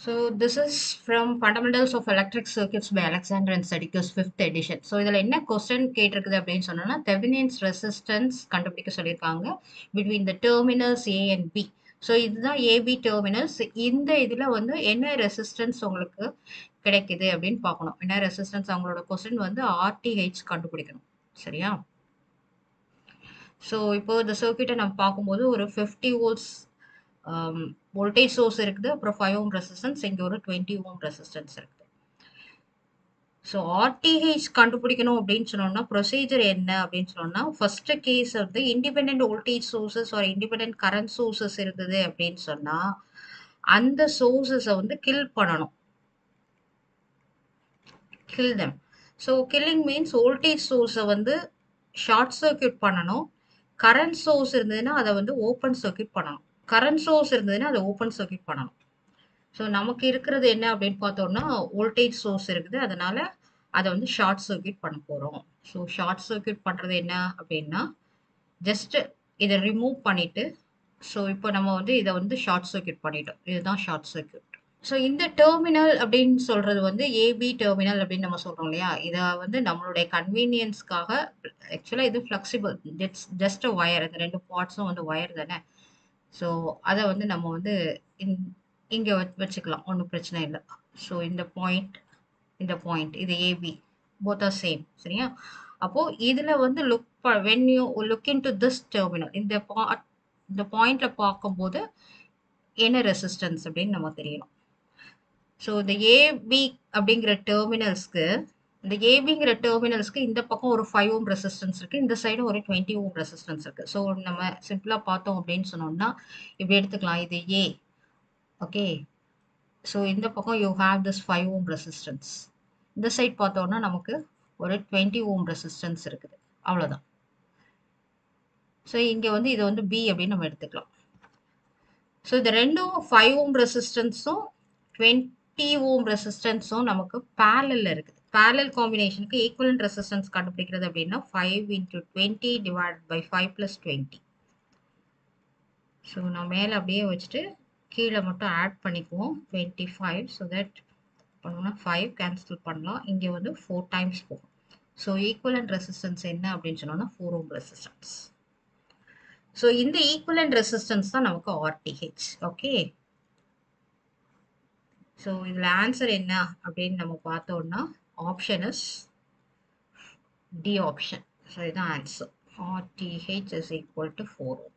So this is from Fundamentals of Electric Circuits by Alexander and Sadikos 5th edition. So இதில் என்ன question கேட்டிருக்குது அப்படின்னு சொன்னோம்னா Thevenin's resistance கண்டுபிடிக்க சொல்லியிருக்காங்க between the terminals A and B. So இதுதான் AB terminals. இந்த இதில் வந்து என்ன ரெசிஸ்டன்ஸ் உங்களுக்கு கிடைக்குது அப்படின்னு பார்க்கணும். என்ன ரெசிஸ்டன்ஸ் அவங்களோட கொஸ்டின் வந்து ஆர்டிஹெச் கண்டுபிடிக்கணும். சரியா? ஸோ இப்போ இந்த சர்க்யூட்டை நம்ம பார்க்கும்போது ஒரு 50 வோல்ட்ஸ் வோல்டேஜ் சோர்ஸ் இருக்குது. அப்புறம் 5 ஓம் ரெசிஸ்டன்ஸ், இங்கே ஒரு 20 ஓம் ரெசிஸ்டன்ஸ் இருக்குது. ஸோ ஆர்டிஹெச் கண்டுபிடிக்கணும் அப்படின்னு சொன்னோம்னா ப்ரொசீஜர் என்ன அப்படின்னு சொன்னோம்னா ஃபர்ஸ்ட் கேஸ் வந்து இண்டிபெண்ட் வோல்டேஜ் சோர்சஸ் ஒரு இண்டிபெண்ட் கரண்ட் சோர்சஸ் இருக்குது அப்படின்னு சொன்னா அந்த சோர்சஸை வந்து கில் பண்ணணும். Kill them. So killing means voltage சோர்ஸை வந்து ஷார்ட் சர்க்யூட் பண்ணணும். கரண்ட் சோர்ஸ் இருந்ததுன்னா அதை வந்து ஓப்பன் சர்க்யூட் பண்ணணும். கரண்ட் சோர்ஸ் இருந்ததுன்னா அதை ஓப்பன் சர்க்யூட் பண்ணணும். ஸோ நமக்கு இருக்கிறது என்ன அப்படின்னு பார்த்தோம்னா வோல்டேஜ் சோர்ஸ் இருக்குது. அதனால அதை வந்து ஷார்ட் சர்க்யூட் பண்ண போகிறோம். ஸோ ஷார்ட் சர்க்யூட் பண்ணுறது என்ன அப்படின்னா ஜஸ்ட் இதை ரிமூவ் பண்ணிட்டு ஸோ இப்போ நம்ம வந்து இதை வந்து ஷார்ட் சர்க்யூட் பண்ணிட்டோம். இதுதான் ஷார்ட் சர்க்யூட். ஸோ இந்த டெர்மினல் அப்படின்னு சொல்றது வந்து ஏபி டெர்மினல் அப்படின்னு நம்ம சொல்றோம் இல்லையா? இதை வந்து நம்மளுடைய கன்வீனியன்ஸ்க்காக ஆக்சுவலாக இது ஃப்ளெக்சிபிள். It's just wire. இந்த ரெண்டு பார்ட்ஸும் வந்து ஒயர் தானே. ஸோ அதை வந்து நம்ம வந்து இங்கே வச்சுக்கலாம். ஒன்றும் பிரச்சனை இல்லை. ஸோ இந்த பாயிண்ட் இது ஏபி போத் ஆர் சேம். சரியா? அப்போ இதுல வந்து when you look in to this terminal இந்த பாயிண்ட்ல பார்க்கும்போது என்ன ரெசிஸ்டன்ஸ் அப்படின்னு நம்ம தெரியணும். ஸோ இந்த ஏபி அப்படிங்கிற டெர்மினல்ஸ்க்கு இந்த பக்கம் ஒரு 5 ஓம் ரெசிஸ்டன்ஸ் இருக்கு. இந்த சைடு ஒரு 20 ஓம் ரெசிஸ்டன்ஸ் இருக்கு. ஸோ நம்ம சிம்பிளா பார்த்தோம் அப்படின்னு சொன்னோம்னா இப்படி எடுத்துக்கலாம். இது ஏ. ஓகே. ஸோ இந்த பக்கம் you have this 5 ohm resistance. இந்த சைட் பார்த்தோம்னா நமக்கு ஒரு 20 ஓம் ரெசிஸ்டன்ஸ் இருக்குது. அவ்வளோதான். ஸோ இங்கே வந்து இதை வந்து பி அப்படின்னு நம்ம எடுத்துக்கலாம். ஸோ இந்த ரெண்டும் 5 ஓம் ரெசிஸ்டன்ஸும் 20 ஓம் ரெசிஸ்டன்ஸும் நமக்கு பேரலில் இருக்குது. பேரல் காம்பினேஷனுக்கு ஈக்குவலன்ட் ரெசிஸ்டன்ஸ் கண்டுபிடிக்கிறது அப்படின்னா 5 × 20 டிவைட் பை 5 + 20. ஸோ நான் மேலே அப்படியே வச்சுட்டு கீழே மட்டும் ஆட் பண்ணிக்குவோம் 25. ஸோ தட் பண்ணோம்னா 5 கேன்சல் பண்ணலாம். இங்கே வந்து 4 டைம்ஸ் போகும். ஸோ ஈக்குவலன்ட் ரெசிஸ்டன்ஸ் என்ன அப்படின்னு சொன்னோம்னா 4 ஓம் ரெசிஸ்டன்ஸ். ஸோ இந்த ஈக்குவலன்ட் ரெசிஸ்டன்ஸ் தான் நமக்கு ஆர்டிஹெச். ஓகே. ஸோ இதில் ஆன்சர் என்ன அப்படின்னு நம்ம பார்த்தோம்னா option is D option. So இதுதான் answer. RTH is equal to 4 ohm.